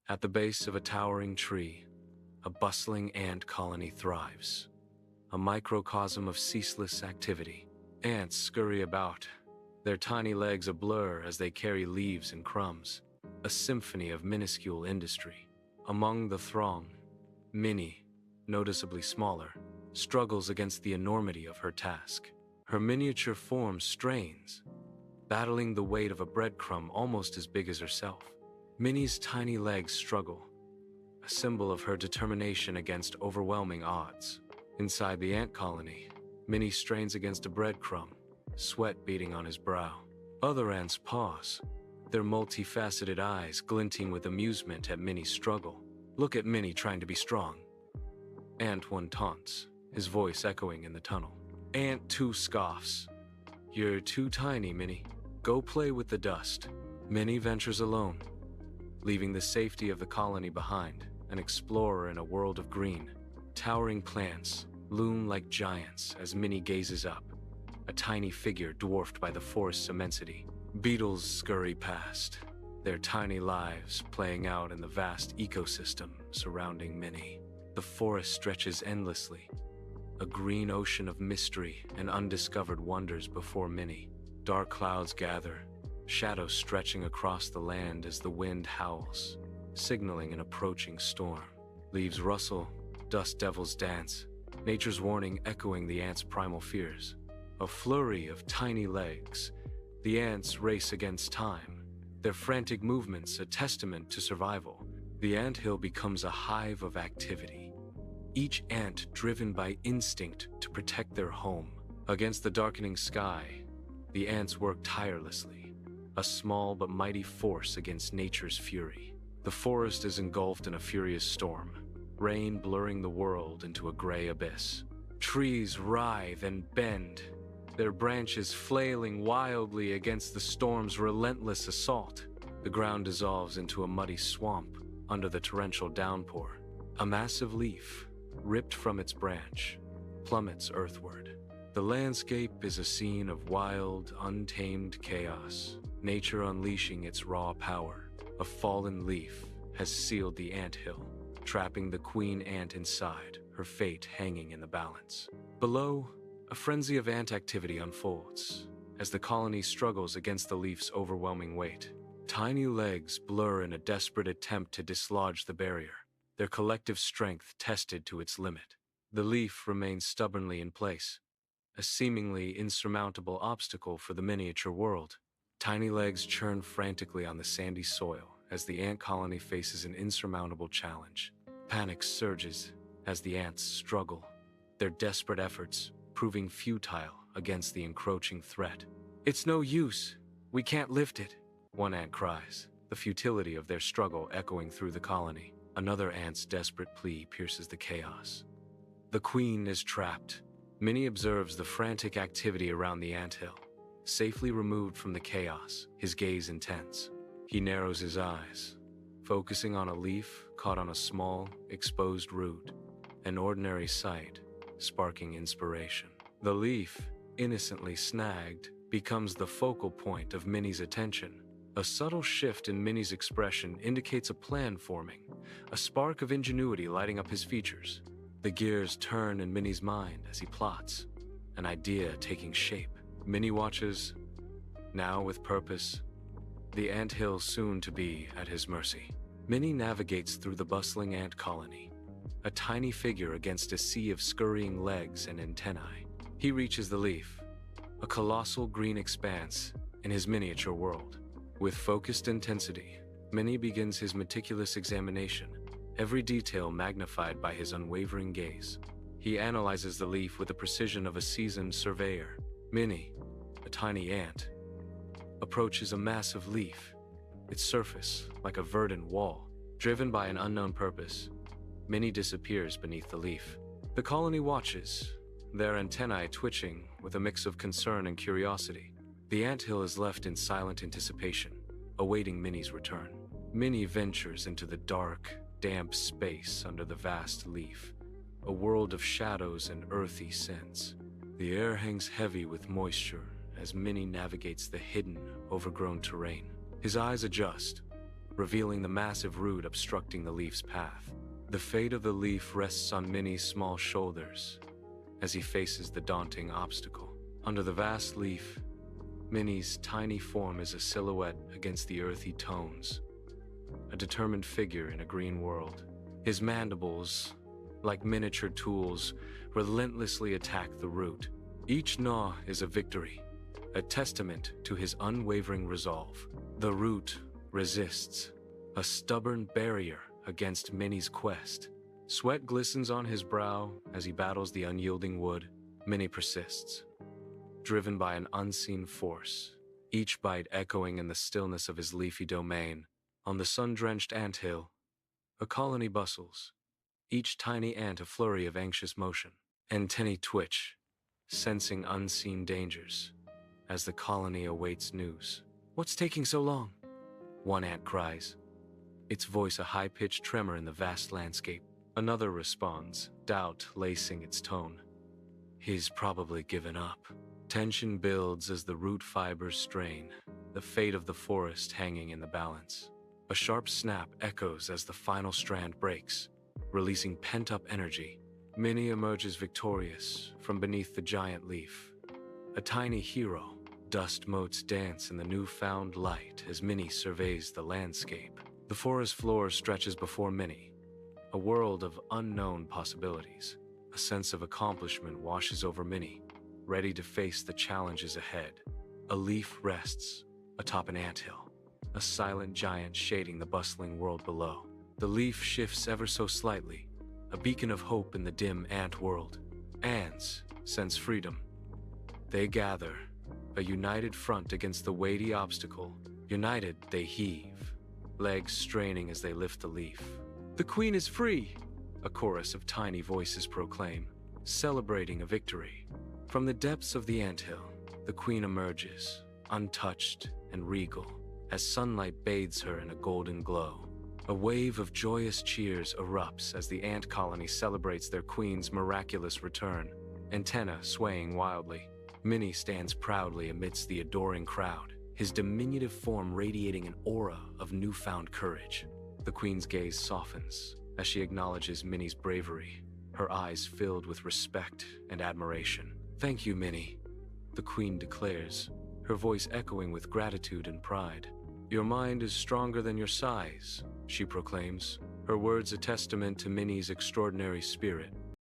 At the base of a towering tree, a bustling ant colony thrives, a microcosm of ceaseless activity. Ants scurry about, their tiny legs a blur as they carry leaves and crumbs, a symphony of minuscule industry. Among the throng, Minnie, noticeably smaller, struggles against the enormity of her task. Her miniature form strains, battling the weight of a breadcrumb almost as big as herself. Minnie's tiny legs struggle, a symbol of her determination against overwhelming odds. Inside the ant colony, Minnie strains against a breadcrumb, sweat beading on his brow. Other ants pause, their multifaceted eyes glinting with amusement at Minnie's struggle. Look at Minnie trying to be strong. Ant 1 taunts, his voice echoing in the tunnel. Ant 2 scoffs. You're too tiny, Minnie. Go play with the dust. Minnie ventures alone, leaving the safety of the colony behind, an explorer in a world of green. Towering plants loom like giants as Minnie gazes up, a tiny figure dwarfed by the forest's immensity. Beetles scurry past, their tiny lives playing out in the vast ecosystem surrounding Minnie. The forest stretches endlessly, a green ocean of mystery and undiscovered wonders before Minnie. Dark clouds gather, shadows stretching across the land as the wind howls, signaling an approaching storm. Leaves rustle, dust devils dance, nature's warning echoing the ants' primal fears. A flurry of tiny legs, the ants race against time, their frantic movements a testament to survival. The anthill becomes a hive of activity, each ant driven by instinct to protect their home. Against the darkening sky, the ants work tirelessly, a small but mighty force against nature's fury. The forest is engulfed in a furious storm, rain blurring the world into a gray abyss. Trees writhe and bend, their branches flailing wildly against the storm's relentless assault. The ground dissolves into a muddy swamp under the torrential downpour. A massive leaf, ripped from its branch, plummets earthward. The landscape is a scene of wild, untamed chaos, nature unleashing its raw power. A fallen leaf has sealed the anthill, trapping the queen ant inside, her fate hanging in the balance. Below, a frenzy of ant activity unfolds as the colony struggles against the leaf's overwhelming weight. Tiny legs blur in a desperate attempt to dislodge the barrier, their collective strength tested to its limit. The leaf remains stubbornly in place, a seemingly insurmountable obstacle for the miniature world. Tiny legs churn frantically on the sandy soil as the ant colony faces an insurmountable challenge. Panic surges as the ants struggle, their desperate efforts proving futile against the encroaching threat. It's no use. We can't lift it, one ant cries, the futility of their struggle echoing through the colony. Another ant's desperate plea pierces the chaos. The queen is trapped. Minnie observes the frantic activity around the anthill, safely removed from the chaos, his gaze intense. He narrows his eyes, focusing on a leaf caught on a small, exposed root, an ordinary sight, sparking inspiration. The leaf, innocently snagged, becomes the focal point of Minnie's attention. A subtle shift in Minnie's expression indicates a plan forming, a spark of ingenuity lighting up his features. The gears turn in Minnie's mind as he plots, an idea taking shape. Minnie watches, now with purpose, the anthill soon to be at his mercy. Minnie navigates through the bustling ant colony, a tiny figure against a sea of scurrying legs and antennae. He reaches the leaf, a colossal green expanse in his miniature world. With focused intensity, Minnie begins his meticulous examination, every detail magnified by his unwavering gaze. He analyzes the leaf with the precision of a seasoned surveyor. Minnie, a tiny ant, approaches a massive leaf, its surface like a verdant wall. Driven by an unknown purpose, Minnie disappears beneath the leaf. The colony watches, their antennae twitching with a mix of concern and curiosity. The anthill is left in silent anticipation, awaiting Minnie's return. Minnie ventures into the dark, damp space under the vast leaf, a world of shadows and earthy scents. The air hangs heavy with moisture as Minnie navigates the hidden, overgrown terrain. His eyes adjust, revealing the massive root obstructing the leaf's path. The fate of the leaf rests on Minnie's small shoulders as he faces the daunting obstacle. Under the vast leaf, Minnie's tiny form is a silhouette against the earthy tones, a determined figure in a green world. His mandibles, like miniature tools, relentlessly attack the root. Each gnaw is a victory, a testament to his unwavering resolve. The root resists, a stubborn barrier against Minnie's quest. Sweat glistens on his brow as he battles the unyielding wood. Minnie persists, driven by an unseen force, each bite echoing in the stillness of his leafy domain. On the sun-drenched anthill, a colony bustles, each tiny ant a flurry of anxious motion. Antennae twitch, sensing unseen dangers, as the colony awaits news. "What's taking so long?" one ant cries, its voice a high-pitched tremor in the vast landscape. Another responds, doubt lacing its tone. "He's probably given up." Tension builds as the root fibers strain, the fate of the forest hanging in the balance. A sharp snap echoes as the final strand breaks, releasing pent-up energy. Minnie emerges victorious from beneath the giant leaf. A tiny hero, dust motes dance in the newfound light as Minnie surveys the landscape. The forest floor stretches before Minnie, a world of unknown possibilities. A sense of accomplishment washes over Minnie, ready to face the challenges ahead. A leaf rests atop an anthill, a silent giant shading the bustling world below. The leaf shifts ever so slightly, a beacon of hope in the dim ant world. Ants sense freedom. They gather, a united front against the weighty obstacle. United, they heave, legs straining as they lift the leaf. "The queen is free!" a chorus of tiny voices proclaim, celebrating a victory. From the depths of the anthill, the queen emerges, untouched and regal, as sunlight bathes her in a golden glow. A wave of joyous cheers erupts as the ant colony celebrates their queen's miraculous return, antennae swaying wildly. Minnie stands proudly amidst the adoring crowd, his diminutive form radiating an aura of newfound courage. The queen's gaze softens as she acknowledges Minnie's bravery, her eyes filled with respect and admiration. "Thank you, Minnie," the queen declares, her voice echoing with gratitude and pride. "Your mind is stronger than your size," she proclaims, her words a testament to Minnie's extraordinary spirit.